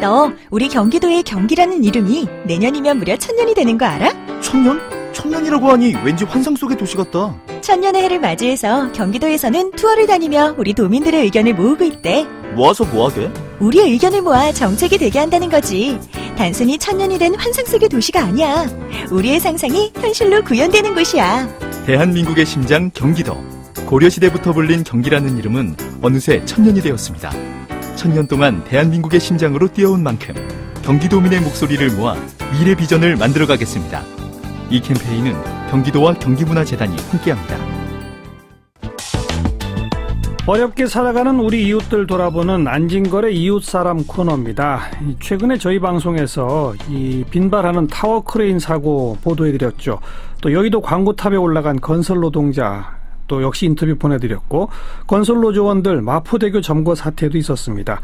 너 우리 경기도의 경기라는 이름이 내년이면 무려 1000년이 되는 거 알아? 1000년? 1000년이라고 하니 왠지 환상 속의 도시 같다. 1000년의 해를 맞이해서 경기도에서는 투어를 다니며 우리 도민들의 의견을 모으고 있대. 모아서 뭐하게? 우리의 의견을 모아 정책이 되게 한다는 거지. 단순히 1000년이 된 환상 속의 도시가 아니야. 우리의 상상이 현실로 구현되는 곳이야. 대한민국의 심장 경기도. 고려시대부터 불린 경기라는 이름은 어느새 1000년이 되었습니다. 1000년 동안 대한민국의 심장으로 뛰어온 만큼 경기도민의 목소리를 모아 미래 비전을 만들어가겠습니다. 이 캠페인은 경기도와 경기문화재단이 함께합니다. 어렵게 살아가는 우리 이웃들 돌아보는 안진걸의 이웃사람 코너입니다. 최근에 저희 방송에서 이 빈발하는 타워 크레인 사고 보도해드렸죠. 또 여의도 광고탑에 올라간 건설 노동자 또 역시 인터뷰 보내드렸고, 건설노조원들 마포대교 점거 사태도 있었습니다.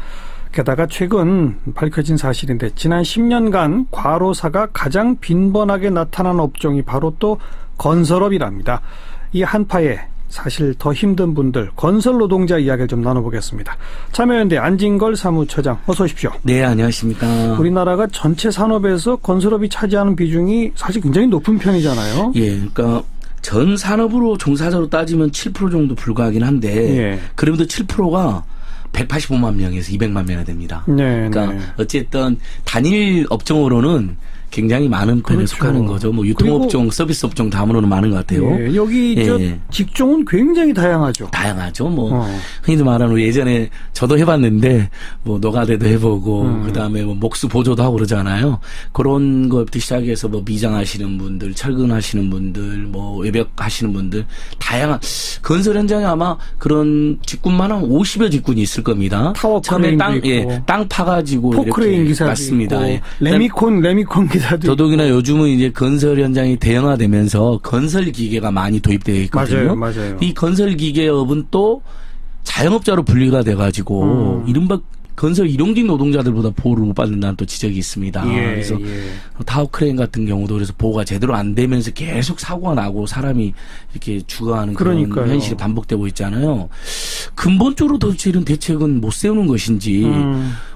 게다가 최근 밝혀진 사실인데 지난 10년간 과로사가 가장 빈번하게 나타난 업종이 바로 또 건설업이랍니다. 이 한파에 사실 더 힘든 분들, 건설 노동자 이야기를 좀 나눠보겠습니다. 참여연대 안진걸 사무처장, 어서 오십시오. 네, 안녕하십니까. 우리나라가 전체 산업에서 건설업이 차지하는 비중이 사실 굉장히 높은 편이잖아요. 예, 그러니까 전 산업으로 종사자로 따지면 7% 정도 불과하긴 한데, 예. 그래도 7%가 185만 명에서 200만 명이 됩니다. 네, 그러니까 네. 어쨌든 단일 업종으로는 굉장히 많은 편에 그렇죠. 속하는 거죠. 뭐 유통업종, 서비스 업종 다음으로는 많은 것 같아요. 예, 여기 저 직종은 굉장히 다양하죠. 다양하죠. 뭐 흔히도 말하는 우리 예전에 저도 해봤는데 뭐 노가대도 해보고 그다음에 뭐 목수 보조도 하고 그러잖아요. 그런 것부터 시작해서 뭐 미장하시는 분들, 철근하시는 분들, 뭐 외벽 하시는 분들 다양한 건설 현장에 아마 그런 직군만 한 50여 직군이 있을 겁니다. 타워 처음에 크레인도 있고, 땅 파가지고 포크레인 기사도 맞습니다. 있고, 레미콘 기사도 더더욱이나 요즘은 이제 건설 현장이 대형화되면서 건설 기계가 많이 도입되어 있거든요. 맞아요. 이 건설 기계업은 또 자영업자로 분리가 돼가지고 이른바 건설 일용직 노동자들보다 보호를 못 받는다는 또 지적이 있습니다. 그래서 타워 크레인 같은 경우도 그래서 보호가 제대로 안 되면서 계속 사고가 나고 사람이 이렇게 죽어가는 그런 현실이 반복되고 있잖아요. 근본적으로 도대체 이런 대책은 못 세우는 것인지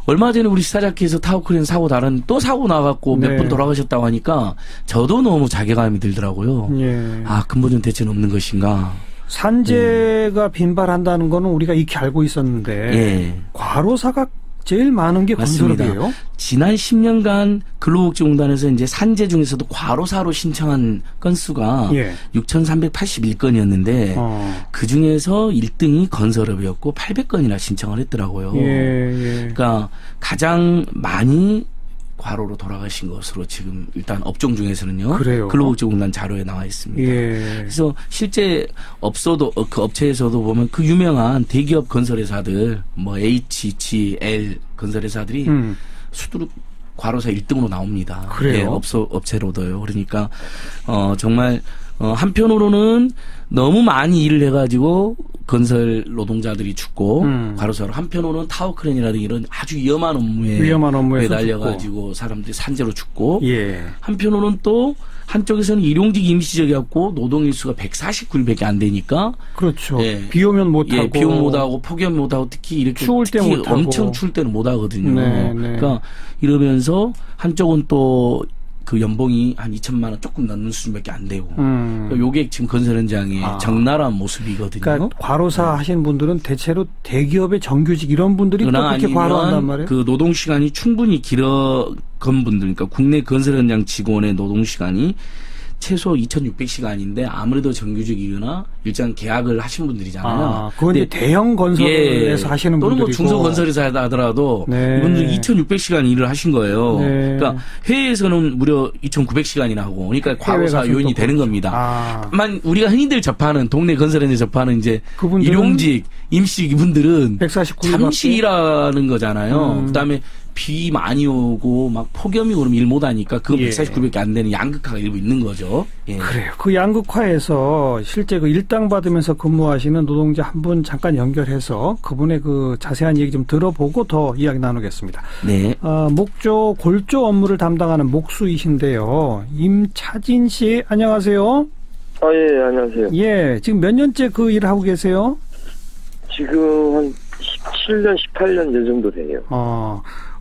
얼마 전에 우리 시사자키에서 타워 크레인 사고 다른 또 사고 나갖고 몇 분 돌아가셨다고 하니까 저도 너무 자괴감이 들더라고요. 아, 근본적인 대책은 없는 것인가. 산재가 빈발한다는 거는 우리가 익히 알고 있었는데 과로사가 제일 많은 게 건설업이에요? 지난 10년간 근로복지공단에서 이제 산재 중에서도 과로사로 신청한 건수가 6,381건이었는데 그 중에서 1등이 건설업이었고 800건이나 신청을 했더라고요. 그러니까 가장 많이 과로로 돌아가신 것으로 지금 일단 업종 중에서는요. 그래요. 근로복지공단 자료에 나와 있습니다. 그래서 실제 업소도 그 업체에서도 보면 그 유명한 대기업 건설회사들 뭐 HGL 건설회사들이 수두룩 과로사 1등으로 나옵니다. 그래요. 업체로도요. 그러니까 정말 한편으로는 너무 많이 일을 해가지고 건설 노동자들이 죽고 과로사로, 한편으로는 타워 크레인이라든지 이런 아주 위험한 업무에 매달려가지고 사람들이 산재로 죽고 한편으로는 또 한쪽에서는 일용직 임시직이었고 노동일수가 149일밖에 안 되니까 그렇죠. 비 오면 못하고 비 오면 못하고 폭염 못하고 특히 이렇게 추울 때 못하고 엄청 추울 때는 못하거든요. 그러니까 이러면서 한쪽은 또 그 연봉이 한 2천만 원 조금 넘는 수준밖에 안 되고 그러니까 요게 지금 건설 현장의 적나라한 모습이거든요. 그러니까 과로사 하시는 분들은 대체로 대기업의 정규직 이런 분들이 또 그렇게 과로한단 말이에요. 그 노동 시간이 충분히 길어건 분들, 그러니까 국내 건설 현장 직원의 노동 시간이 최소 2,600시간인데 아무래도 정규직이거나 일정 계약을 하신 분들이잖아요. 그건 이제 대형 건설에서 하시는 분들이고. 또는 뭐 중소건설에서 하더라도 이분들은 2,600시간 일을 하신 거예요. 그러니까 해외에서는 무려 2,900시간이나 하고, 그러니까 과로사 요인이 되는 겁니다. 다만 우리가 흔히들 접하는 동네 건설에 접하는 이제 일용직, 임시직 이분들은 잠시 일하는 거잖아요. 그다음에 비 많이 오고 막 폭염이 오면 일 못하니까 그거 149밖에 안 되는 양극화가 일부 있는 거죠. 그래요. 그 양극화에서 실제 그 일당 받으면서 근무하시는 노동자 한 분 잠깐 연결해서 그분의 그 자세한 얘기 좀 들어보고 더 이야기 나누겠습니다. 목조, 골조 업무를 담당하는 목수이신데요. 임차진 씨, 안녕하세요. 예, 안녕하세요. 지금 몇 년째 그 일을 하고 계세요? 지금 한 17년, 18년 전 정도 돼요.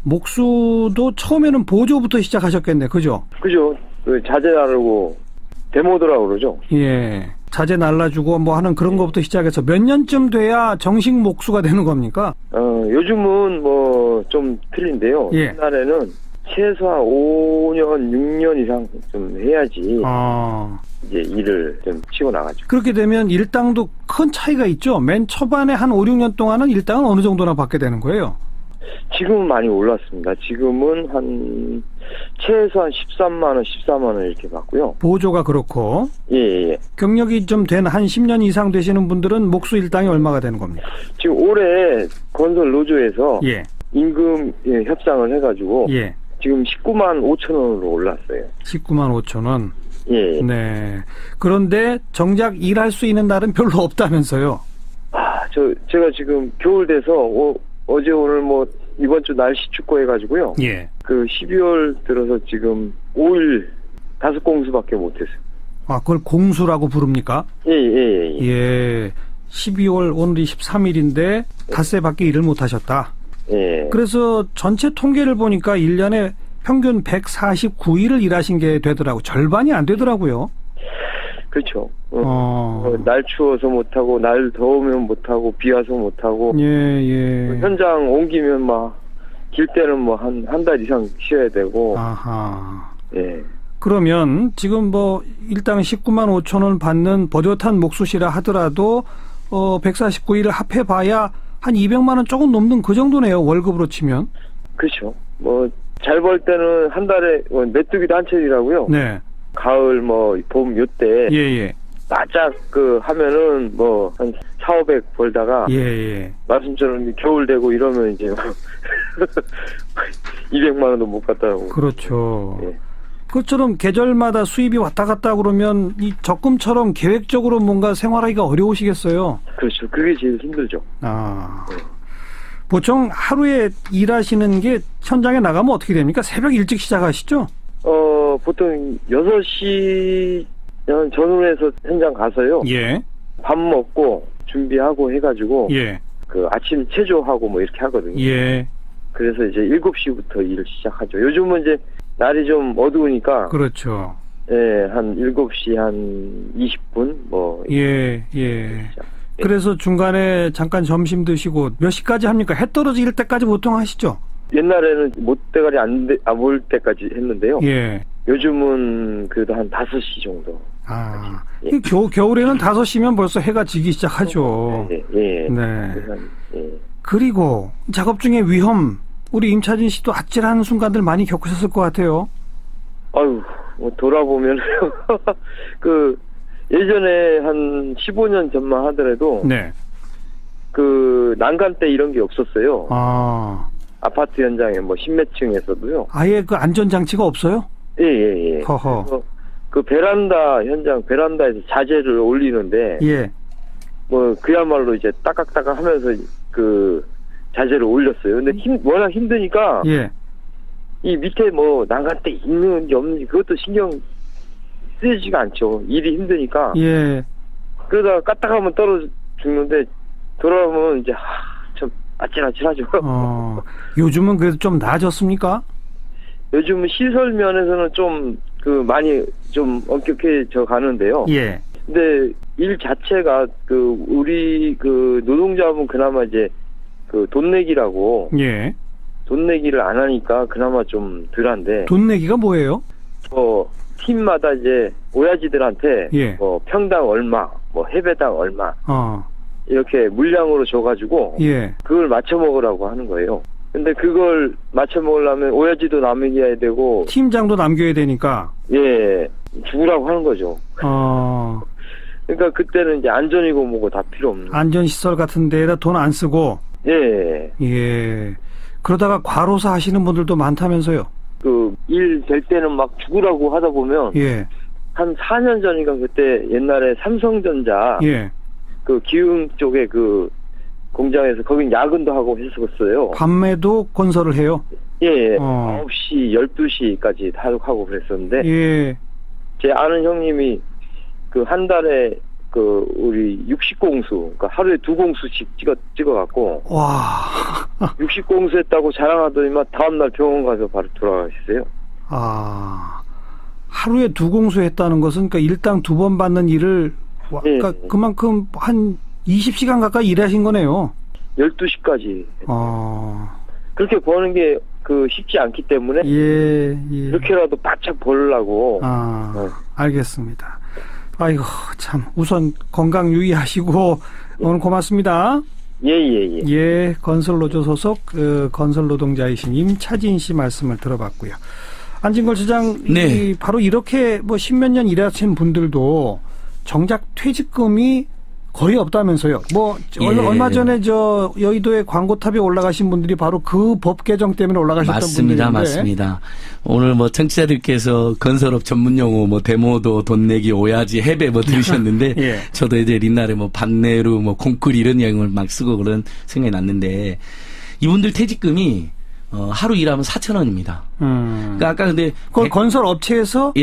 목수도 처음에는 보조부터 시작하셨겠네, 그죠? 그죠. 그 자재 나르고 데모더라고 그러죠. 예. 자재 날라주고 뭐 하는 그런 것부터 시작해서 몇 년쯤 돼야 정식 목수가 되는 겁니까? 요즘은 뭐 좀 틀린데요. 예. 옛날에는 최소한 5년, 6년 이상 좀 해야지 이제 일을 좀 치고 나가죠. 그렇게 되면 일당도 큰 차이가 있죠. 맨 초반에 한 5, 6년 동안은 일당은 어느 정도나 받게 되는 거예요? 지금은 많이 올랐습니다. 지금은 한 최소한 13만 원, 14만 원 이렇게 받고요. 보조가 그렇고. 예. 경력이 좀 된 한 10년 이상 되시는 분들은 목수 일당이 얼마가 되는 겁니까? 지금 올해 건설 노조에서 예. 임금 협상을 해가지고 예. 지금 19만 5천 원으로 올랐어요. 19만 5천 원. 예. 네. 그런데 정작 일할 수 있는 날은 별로 없다면서요? 제가 지금 겨울 돼서 어제 오늘 뭐 이번 주 날씨 춥고 해가지고요. 예. 그 12월 들어서 지금 5일 5공수밖에 못했어요. 그걸 공수라고 부릅니까? 예. 12월 오늘이 13일인데 닷새밖에 일을 못하셨다. 예. 그래서 전체 통계를 보니까 1년에 평균 149일을 일하신 게 되더라고요. 절반이 안 되더라고요. 그렇죠. 날 추워서 못하고, 날 더우면 못하고, 비 와서 못하고. 예. 현장 옮기면 길 때는 한 달 이상 쉬어야 되고. 아하. 예. 그러면 지금 일당 19만 5천 원 받는 버젓한 목수시라 하더라도 149일을 합해봐야 한 200만 원 조금 넘는 그 정도네요. 월급으로 치면. 그렇죠. 잘 벌 때는 한 달에 메뚜기도 한 철이라고요. 네. 가을 봄 요때. 예. 바짝 하면은 한 4,500 벌다가. 예. 말씀처럼 겨울 되고 이러면 이제 200만 원도 못 갖다고. 그렇죠. 예. 그것처럼 계절마다 수입이 왔다 갔다 그러면 이 적금처럼 계획적으로 뭔가 생활하기가 어려우시겠어요? 그렇죠. 그게 제일 힘들죠. 네. 보통 하루에 일하시는 게 현장에 나가면 어떻게 됩니까? 새벽 일찍 시작하시죠? 보통 6시 전후로 해서 현장 가서요. 예. 밥 먹고 준비하고 해가지고. 예. 아침 체조하고 이렇게 하거든요. 예. 그래서 이제 7시부터 일을 시작하죠. 요즘은 이제 날이 좀 어두우니까. 그렇죠. 예, 한 7시 한 20분 예. 그래서 중간에 잠깐 점심 드시고 몇 시까지 합니까? 해 떨어질 때까지 보통 하시죠? 옛날에는 못대가리 안 올 때까지 했는데요. 예. 요즘은 그래도 한 5시 정도. 예. 겨울에는 5시면 벌써 해가 지기 시작하죠. 예. 네. 예. 그리고 작업 중에 위험, 우리 임차진 씨도 아찔한 순간들 많이 겪으셨을 것 같아요. 돌아보면 예전에 한 15년 전만 하더라도. 네. 난간대 이런 게 없었어요. 아파트 현장에 10몇 층에서도요. 아예 그 안전장치가 없어요? 예. 허허. 베란다에서 자재를 올리는데. 예. 그야말로 이제 따깍따깍 하면서 자재를 올렸어요. 근데 워낙 힘드니까. 예. 이 밑에 난간대 있는지 없는지 그것도 신경 쓰이지가 않죠. 일이 힘드니까. 예. 그러다가 까딱하면 떨어져 죽는데 돌아오면 이제 참 아찔아찔하죠. 요즘은 그래도 좀 나아졌습니까? 요즘은 시설 면에서는 좀 많이 좀 엄격해져 가는데요. 예. 근데 일 자체가 우리 노동자분 그나마 이제 돈 내기라고. 예. 돈 내기를 안 하니까 그나마 좀 덜한데. 돈 내기가 뭐예요? 팀마다 이제 오야지들한테 예. 평당 얼마, 해배당 얼마 이렇게 물량으로 줘가지고 예. 그걸 맞춰 먹으라고 하는 거예요. 근데 그걸 맞춰 먹으려면 오야지도 남겨야 되고 팀장도 남겨야 되니까 주라고 하는 거죠. 그러니까 그때는 이제 안전이고 뭐고 다 필요 없는. 안전시설 같은 데에다 돈 안 쓰고. 예. 그러다가 과로사 하시는 분들도 많다면서요. 일 될 때는 막 죽으라고 하다 보면. 예. 한 4년 전인가 그때 옛날에 삼성전자. 예. 기흥 쪽에 공장에서 거긴 야근도 하고 했었어요. 밤에도 건설을 해요? 예. 9시, 12시까지 하고 그랬었는데. 예. 제 아는 형님이 한 달에 우리 60공수, 그러니까 하루에 2공수씩 찍어갖고. 와. 60공수 했다고 자랑하더니만 다음날 병원 가서 바로 돌아가셨어요. 하루에 2공수 했다는 것은, 그러니까 일당 2번 받는 일을, 그러니까 그만큼 한 20시간 가까이 일하신 거네요. 12시까지. 그렇게 버는 게 쉽지 않기 때문에. 이렇게라도 바짝 벌려고. 알겠습니다. 아이고, 참, 우선 건강 유의하시고, 오늘 고맙습니다. 예, 건설노조 소속, 건설 노동자이신 임차진 씨 말씀을 들어봤고요. 안진걸 시장, 네. 바로 이렇게 뭐 10몇 년 일하신 분들도 정작 퇴직금이 거의 없다면서요. 얼마 전에 여의도에 광고탑에 올라가신 분들이 바로 그 법 개정 때문에 올라가셨던 분들인데. 맞습니다. 오늘 청취자들께서 건설업 전문 용어 데모도 돈 내기 오야지 해배 들으셨는데 예. 저도 이제 옛날에 반내루 콩쿠리 이런 내용을 막 쓰고 그런 생각이 났는데 이분들 퇴직금이 하루 일하면 4,000원입니다. 그러니까 아까 근데 그걸 건설 업체에서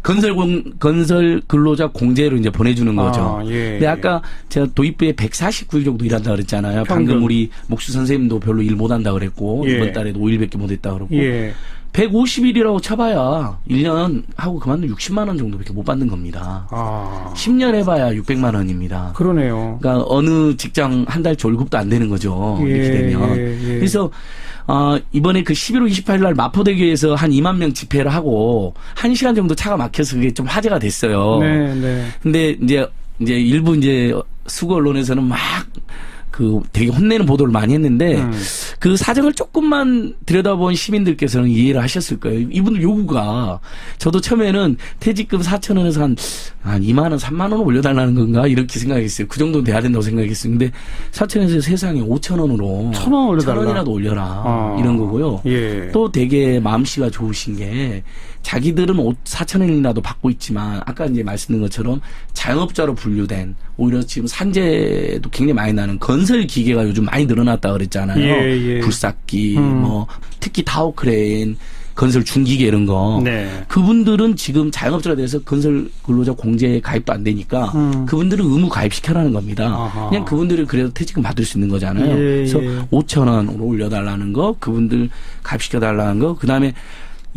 건설 근로자 공제로 이제 보내주는 거죠. 예. 근데 아까 제가 도입부에 149일 정도 일한다 그랬잖아요. 평균. 방금 우리 목수 선생님도 별로 일 못한다 그랬고 이번 달에도 5일밖에 못했다 그러고 150일이라고 쳐봐야 1년 하고 그만두면 60만 원 정도밖에 못 받는 겁니다. 10년 해봐야 600만 원입니다. 그러네요. 그러니까 어느 직장 한 달 월급도 안 되는 거죠. 이렇게 되면. 그래서 이번에 11월 28일 날 마포대교에서 한 2만 명 집회를 하고 1시간 정도 차가 막혀서 그게 좀 화제가 됐어요. 네. 근데 이제 일부 수거 언론에서는 막 되게 혼내는 보도를 많이 했는데 그 사정을 조금만 들여다본 시민들께서는 이해를 하셨을 거예요. 이분들 요구가 저도 처음에는 퇴직금 4,000원에서 한 2만 원, 3만 원 올려달라는 건가 이렇게 생각했어요. 그 정도는 돼야 된다고 생각했어요. 근데 4,000원에서 세상에 5,000원으로 1,000원 올려달라. 1,000원이라도 올려라 이런 거고요. 또 되게 마음씨가 좋으신 게 자기들은 4,000원이라도 받고 있지만 아까 이제 말씀드린 것처럼 자영업자로 분류된 오히려 지금 산재도 굉장히 많이 나는 건설 기계가 요즘 많이 늘어났다 그랬잖아요. 불삭기, 특히 타워크레인, 건설 중기계 이런 거. 그분들은 지금 자영업자가 돼서 건설 근로자 공제에 가입도 안 되니까 그분들은 의무 가입시켜라는 겁니다. 그냥 그분들은 그래도 퇴직금 받을 수 있는 거잖아요. 그래서 5,000원으로 올려달라는 거, 그분들 가입시켜달라는 거, 그다음에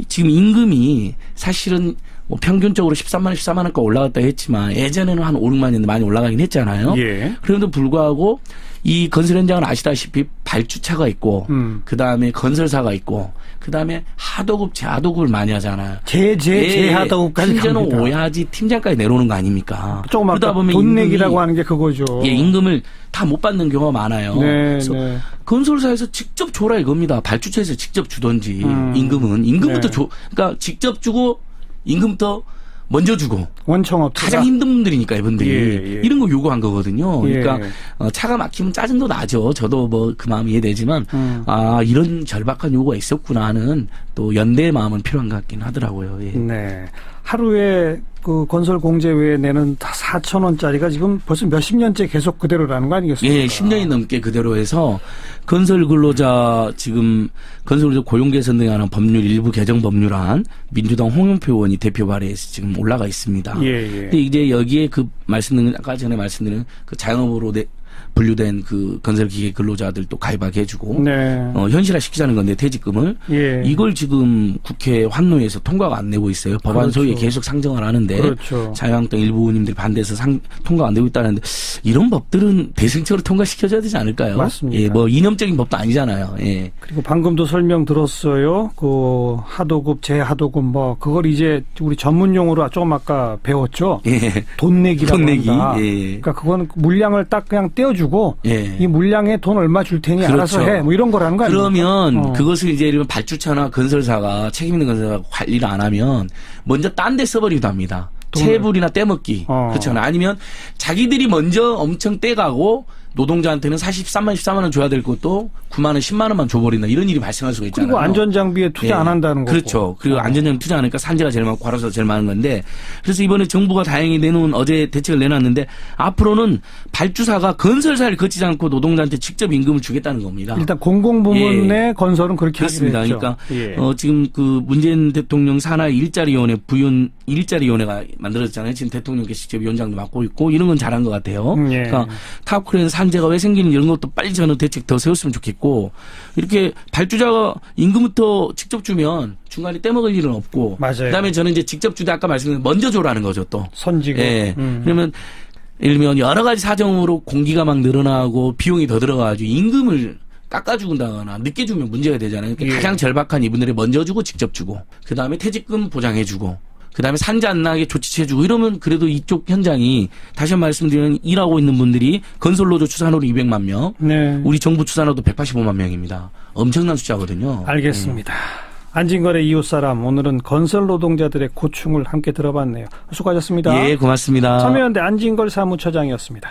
지금 임금이 사실은 평균적으로 13만 원, 14만 원까지 올라갔다 했지만 예전에는 한 5, 6만 원 많이 올라가긴 했잖아요. 그런데도 불구하고 이 건설 현장은 아시다시피 발주차가 있고 그다음에 건설사가 있고 그다음에 하도급, 재하도급을 많이 하잖아요. 재하도급까지 심지어는 갑니다. 오야지 팀장까지 내려오는 거 아닙니까? 조금 그러다 보면 돈 내기라고 하는 게 그거죠. 임금을 다 못 받는 경우가 많아요. 그래서 건설사에서 직접 줘라 이겁니다. 발주처에서 직접 주던지 임금부터 그러니까 직접 주고 임금부터 먼저 주고 원청업체가 가장 힘든 분들이니까 이분들이 이런 거 요구한 거거든요. 그러니까 차가 막히면 짜증도 나죠. 저도 그 마음 이해되지만 이런 절박한 요구가 있었구나 하는 또 연대의 마음은 필요한 것 같긴 하더라고요. 네. 하루에 그 건설 공제 외에 내는 4,000원짜리가 지금 벌써 몇십 년째 계속 그대로라는 거 아니겠습니까? 예, 10년이 넘게 그대로 해서 건설 근로자 고용 개선 등에 관한 법률 일부 개정 법률안 민주당 홍영표 의원이 대표 발의해서 지금 올라가 있습니다. 근데 이제 여기에 아까 전에 말씀드린 그 자영업으로 분류된 그 건설기계 근로자들도 가입하게 해주고 현실화 시키자는 건데 퇴직금을 이걸 지금 국회 환노위에서 통과가 안 되고 있어요. 법안 소위에 계속 상정을 하는데 자유한국당 일부 의원님들이 반대해서 통과가 안 되고 있다는데 이런 법들은 대승적으로 통과시켜줘야 되지 않을까요? 맞습니다. 이념적인 법도 아니잖아요. 그리고 방금도 설명 들었어요. 그 하도급, 재하도급 그걸 이제 우리 전문 용어로 조금 아까 배웠죠. 돈 내기라고 한다. 그러니까 그거는 물량을 딱 그냥 떼어주고 이 물량에 돈 얼마 줄 테니 알아서 해. 이런 거라는 거 아닙니까? 그러면 그것을 이제 이런 발주처나 건설사가 책임 있는 건설사가 관리를 안 하면 먼저 딴 데 써버리기도 합니다. 체불이나 떼먹기. 그렇잖아요. 아니면 자기들이 먼저 엄청 떼가고 노동자한테는 43만 원 줘야 될 것도 9만 원, 10만 원만 줘버린다. 이런 일이 발생할 수가 있잖아요. 그리고 안전장비에 투자 안 한다는 거고. 그렇죠. 그리고 안전장비 투자 안 하니까 산재가 제일 많고 과로사가 제일 많은 건데 그래서 이번에 정부가 다행히 내놓은 어제 대책을 내놨는데 앞으로는 발주사가 건설사를 거치지 않고 노동자한테 직접 임금을 주겠다는 겁니다. 일단 공공부문의 건설은 그렇게 그렇습니다. 하기로 했죠. 그러니까 지금 그 문재인 대통령 산하 일자리위원회 일자리위원회가 만들어졌잖아요. 지금 대통령께서 직접 위원장도 맡고 있고 이런 건 잘한 것 같아요. 그러니까 타워크레인 산재가 왜 생기는 이런 것도 빨리 저는 대책 더 세웠으면 좋겠고 이렇게 발주자가 임금부터 직접 주면 중간에 떼먹을 일은 없고 맞아요. 그다음에 저는 이제 직접 주되 아까 말씀드린 먼저 줘라는 거죠 또. 선지고. 그러면 예를 들면 여러 가지 사정으로 공기가 막 늘어나고 비용이 더 들어가가지고 임금을 깎아주거나 늦게 주면 문제가 되잖아요. 그러니까 가장 절박한 이분들이 먼저 주고 직접 주고 그다음에 퇴직금 보장해주고 그다음에 산재 안 나게 조치 취해주고 이러면 그래도 이쪽 현장이 다시 한번 말씀드리면 일하고 있는 분들이 건설노조 추산으로 200만 명 우리 정부 추산으로도 185만 명입니다. 엄청난 숫자거든요. 알겠습니다. 안진걸의 이웃사람 오늘은 건설 노동자들의 고충을 함께 들어봤네요. 수고하셨습니다. 예, 고맙습니다. 참여연대 안진걸 사무처장이었습니다.